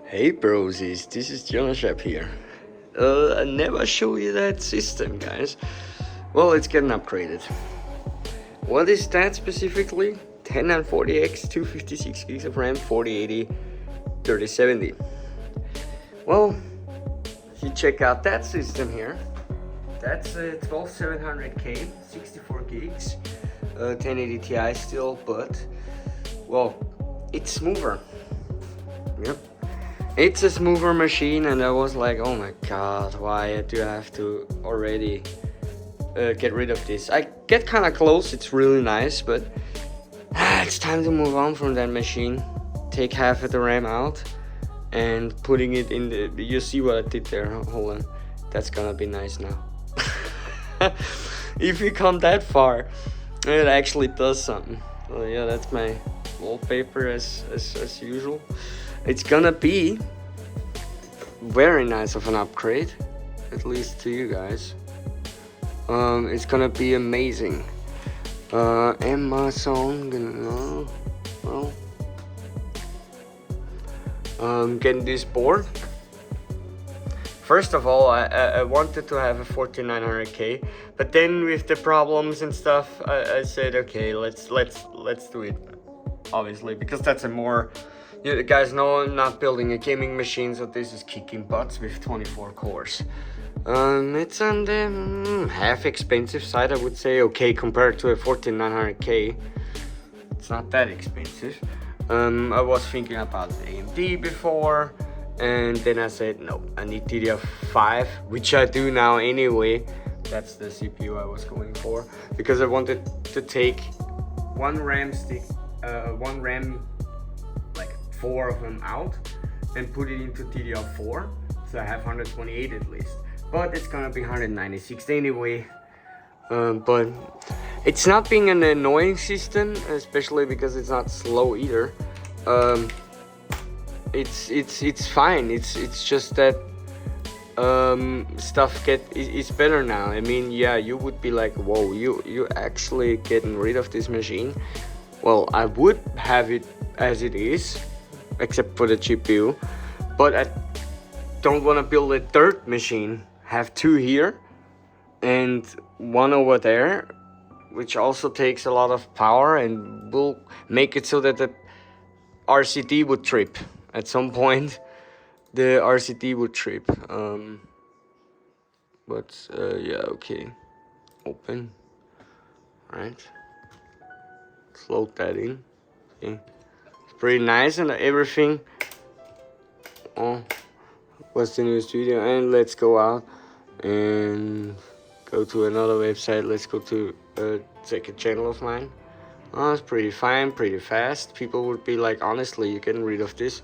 Hey brosies, this is Jonashep here. I never showed you that system, guys. Well, it's getting upgraded. What is that specifically? 1040X, 256 gigs of RAM, 4080, 3070. Well, if you check out that system here, that's a 12700K, 64 gigs, 1080 Ti still, but, well, it's smoother. Yep. It's a smoother machine, and I was like, oh my god, why do I have to already get rid of this? I get kind of close, it's really nice, but it's time to move on from that machine. Take half of the RAM out and putting it in the, you see what I did there, hold on, that's gonna be nice now. If you come that far, it actually does something. So yeah, that's my wallpaper as usual. It's gonna be very nice of an upgrade, at least to you guys. It's gonna be amazing. Amazon, getting this board. First of all, I wanted to have a 14900K, but then with the problems and stuff, I said, okay, let's do it. Obviously, because that's a more, you guys know I'm not building a gaming machine, so this is kicking butts with 24 cores. It's on the half expensive side, I would say. Okay, compared to a 14900K, it's not that expensive. I was thinking about AMD before, and then I said no, I need DDR5, which I do now anyway. That's the CPU I was going for, because I wanted to take one RAM stick, like 4 of them out, and put it into DDR4, so I have 128 at least. But it's gonna be 196 anyway. But it's not being an annoying system, especially because it's not slow either. It's fine. It's just that stuff is better now. I mean, yeah, you would be like, whoa, you actually getting rid of this machine? Well, I would have it as it is, except for the GPU, but I don't want to build a third machine. Have 2 here and 1 over there, which also takes a lot of power and will make it so that the RCD would trip at some point. The RCD would trip. Yeah, okay. Open. Right. Let's load that in. Okay. It's pretty nice and everything. Oh, what's the new studio? And let's go out and go to another website. Let's go to a second channel of mine. Oh, it's pretty fine, pretty fast. People would be like, honestly, you're getting rid of this.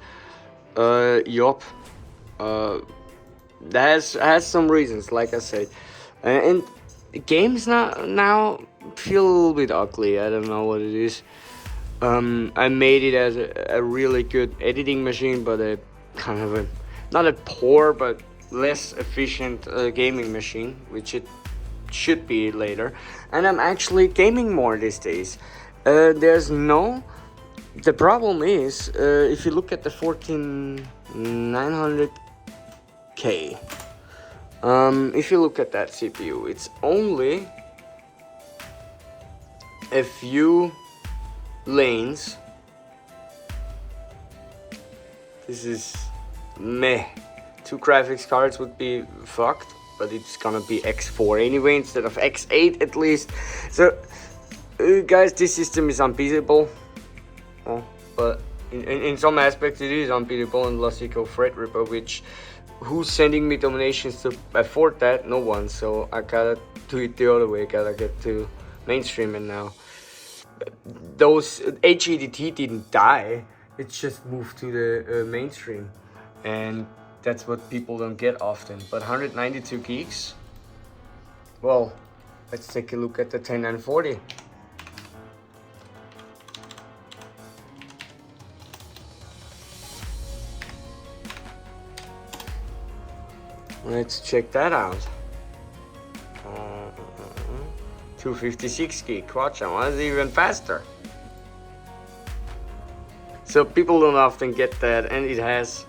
Yup. That has some reasons, like I said. And games now feel a little bit ugly. I don't know what it is. I made it as a really good editing machine, but a kind of a, not a poor, but less efficient gaming machine, which it should be later. And I'm actually gaming more these days. The problem is, if you look at the 14900K, if you look at that CPU, it's only a few lanes. This is meh. 2 graphics cards would be fucked, but it's gonna be X4 anyway instead of X8 at least. So guys, this system is unbeatable. But in some aspects it is unbeatable, unless you go Threadripper, which who's sending me donations to afford that? No one. So I gotta do it the other way. Gotta get to mainstreaming now. Those HEDT didn't die, it just moved to the mainstream, and that's what people don't get often. But 192 gigs, well, let's take a look at the 10940. Let's check that out. 256 gig quad channel, that's even faster. So people don't often get that, and it has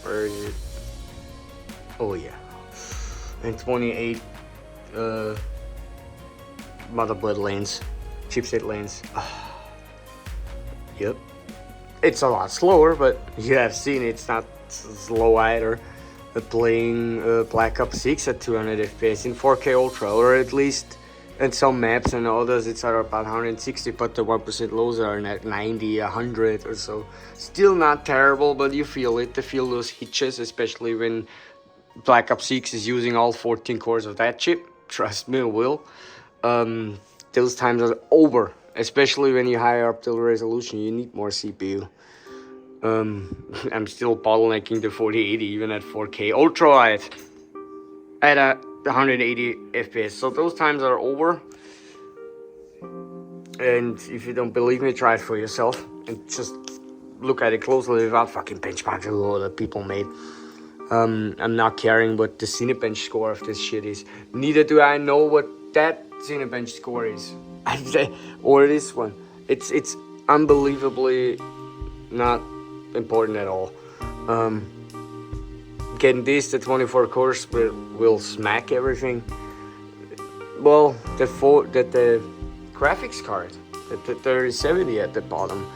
where is it? Oh yeah, and 28 motherboard lanes, chipset lanes. Yep, it's a lot slower, but you have seen it's not slow either. Playing Black Ops 6 at 200 FPS in 4K Ultra, or at least in some maps and others it's about 160, but the 1% lows are at 90, 100 or so. Still not terrible, but you feel it, those hitches, especially when Black Ops 6 is using all 14 cores of that chip. Trust me, it will. Those times are over, especially when you higher up the resolution, you need more CPU. I'm still bottlenecking the 4080 even at 4K ultra wide at 180 FPS. So those times are over. And if you don't believe me, try it for yourself and just look at it closely without fucking benchmarks that people made. I'm not caring what the Cinebench score of this shit is. Neither do I know what that Cinebench score is. Or this one. It's unbelievably not important at all. Getting this, the 24 cores will smack everything. Well, the graphics card, the 3070 at the bottom,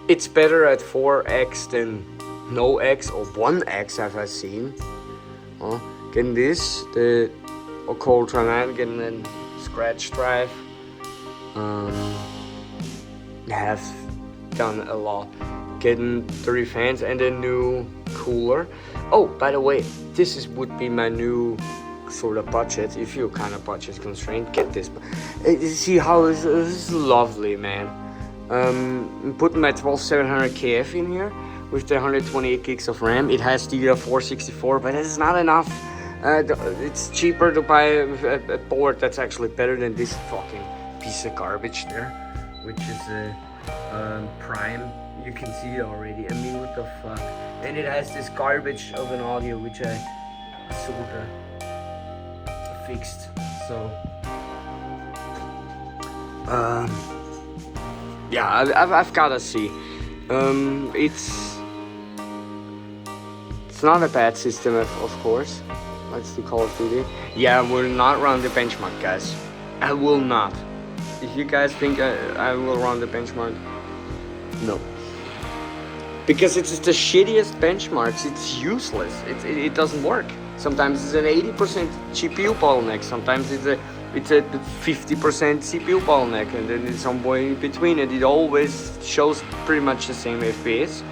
it's better at 4x than no X or 1x I've seen. Getting this, the Elko Ultra 9, getting a scratch drive, have done a lot. Getting 3 fans and a new cooler. Oh, by the way, this would be my new sort of budget. If you're kind of budget constrained, get this. See how this is lovely, man. I'm putting my 12700KF in here with the 128 gigs of RAM. It has DDR464, but it's not enough. It's cheaper to buy a board that's actually better than this fucking piece of garbage there, which is a Prime. You can see it already. I mean, what the fuck? And it has this garbage of an audio which I sorta fixed. So yeah, I've gotta see. It's not a bad system, of course. Let's do Call of Duty. Yeah, I will not run the benchmark, guys. I will not. If you guys think I will run the benchmark, no. Because it's the shittiest benchmarks. It's useless. It doesn't work. Sometimes it's an 80% GPU bottleneck. Sometimes it's a 50% CPU bottleneck, and then it's somewhere in between. And it always shows pretty much the same FPS,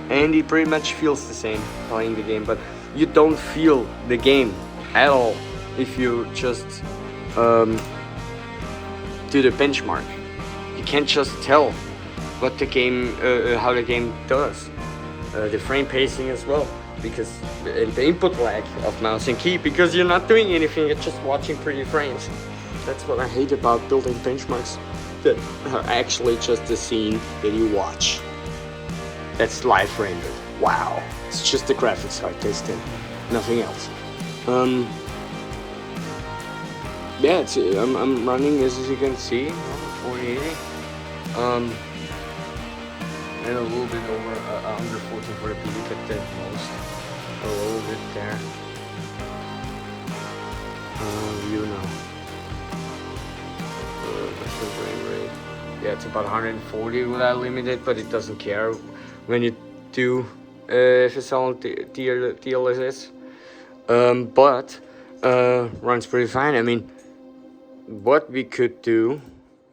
and it pretty much feels the same playing the game. But you don't feel the game at all if you just do the benchmark. You can't just tell what the game, how the game does. The frame pacing as well, because the input lag of mouse and key, because you're not doing anything, you're just watching pretty frames. That's what I hate about building benchmarks, that are actually just the scene that you watch. That's live rendered. Wow, it's just the graphics card testing, nothing else. Yeah, I'm running, as you can see, 4080. And a little bit over under 14 for the peak at the most. A little bit there. You know. What's the frame rate? Yeah, it's about 140 without limited, but it doesn't care when you do FSL and DLSS. But runs pretty fine. I mean, what we could do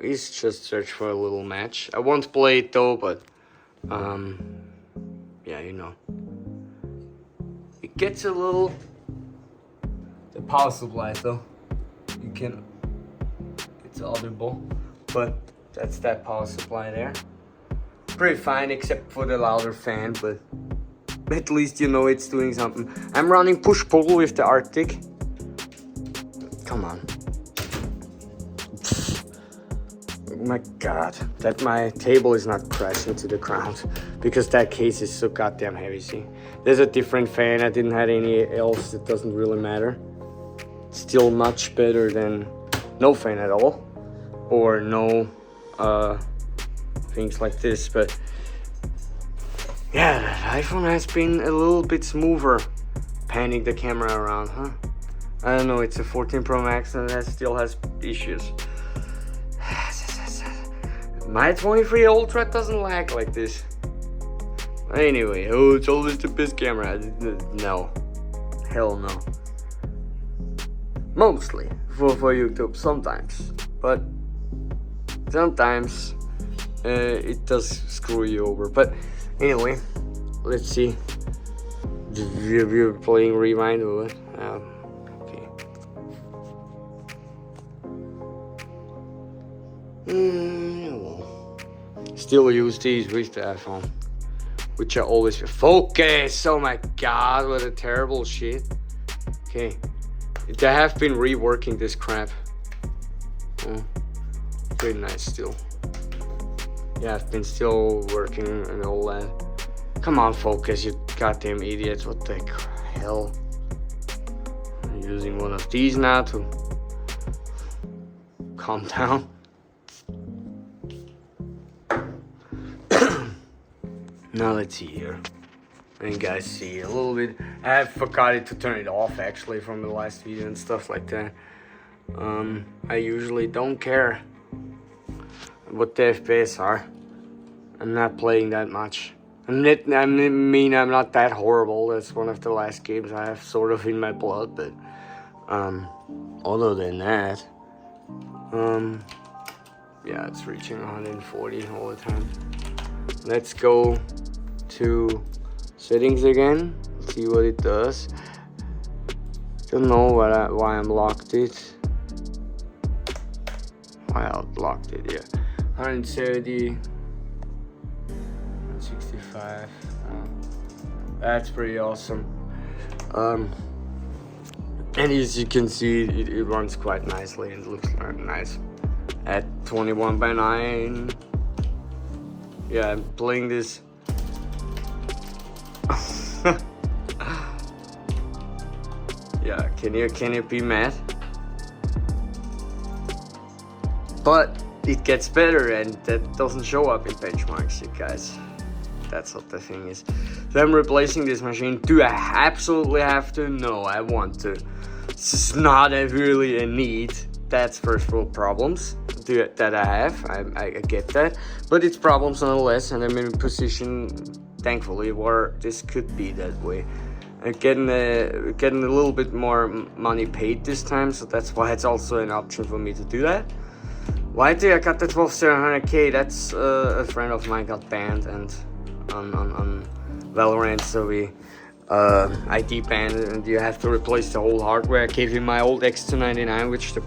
is just search for a little match. I won't play it though, but yeah, you know, it gets a little, the power supply though, you can, it's audible, but that's that power supply there. Pretty fine except for the louder fan, but at least you know it's doing something. I'm running push-pull with the Arctic. Come on. Oh my god, that my table is not crashing to the ground, because that case is so goddamn heavy. See, there's a different fan. I didn't have any else. It doesn't really matter. Still much better than no fan at all, or no things like this. But yeah, that iPhone has been a little bit smoother panning the camera around, huh? I don't know, it's a 14 Pro Max and it still has issues. My 23 Ultra doesn't lag like this. Anyway, oh, it's always the best camera. No, hell no. Mostly for YouTube, sometimes, but sometimes it does screw you over. But anyway, let's see. You're playing Rewind or what? Okay. Still use these with the iPhone, which I always focus. Oh my god, what a terrible shit. Okay, they have been reworking this crap. Oh, pretty nice still. Yeah, I've been still working and all that. Come on, focus, you goddamn idiots. What the hell? I'm using one of these now to calm down. Now let's see here. And you guys see a little bit. I forgot to turn it off actually from the last video and stuff like that. I usually don't care what the FPS are. I'm not playing that much. I mean, I'm not that horrible. That's one of the last games I have sort of in my blood. But other than that, yeah, it's reaching 140 all the time. Let's go to settings again, see what it does. Don't know why I'm locked it. Why I locked it, yeah. 170, 165. That's pretty awesome. And as you can see, it runs quite nicely and looks nice. At 21:9. Yeah, I'm playing this. Yeah, can you be mad? But it gets better, and that doesn't show up in benchmarks, you guys. That's what the thing is. So I'm replacing this machine. Do I absolutely have to? No, I want to. This is not really a need. That's first world problems that I have. I get that, but it's problems nonetheless, and I'm in a position, thankfully, where this could be that way. I'm getting a little bit more money paid this time, so that's why it's also an option for me to do that. Why did I got the 12700K? That's a friend of mine got banned and on Valorant, so we ID banned, and you have to replace the whole hardware. I gave him my old X299, which the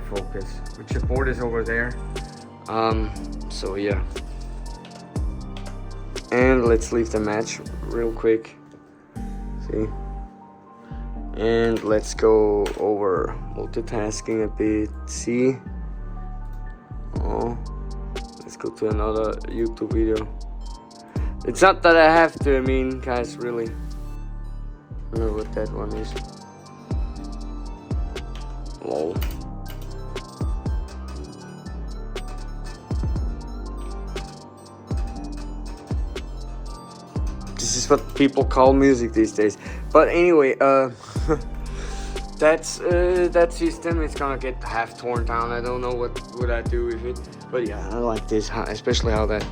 focus, which the board is over there. So yeah, and let's leave the match real quick. See, and let's go over multitasking a bit. See, oh, let's go to another YouTube video. It's not that I have to, I mean, guys, really. I don't know what that one is. Lol. This is what people call music these days. But anyway, that system is gonna get half torn down. I don't know what would I do with it. But yeah, I like this, especially how that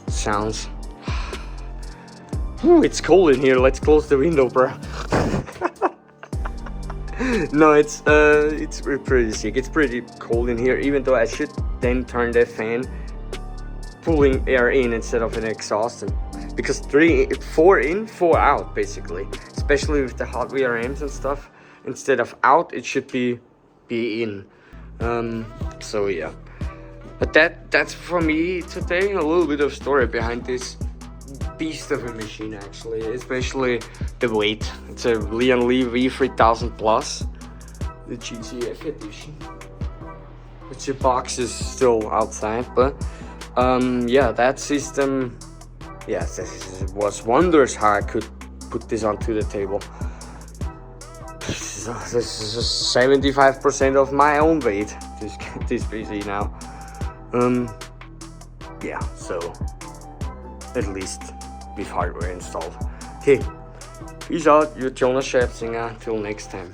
sounds. Ooh, it's cold in here. Let's close the window, bro. No, it's pretty sick. It's pretty cold in here, even though I should then turn the fan, pulling air in instead of an exhaust, because 4 in, 4 out basically, especially with the hot VRMs and stuff. Instead of out, it should be in. So yeah, but that's for me today. A little bit of story behind this beast of a machine, actually, especially the weight. It's a Lian Li V3000 Plus, the GCF edition, which the box is still outside. But yeah, that system, yes, it was wonders how I could put this onto the table. This this is 75% of my own weight. This PC now. Yeah, so at least with hardware installed. Okay, peace out, you're Jonas Schäpzinger. Till next time.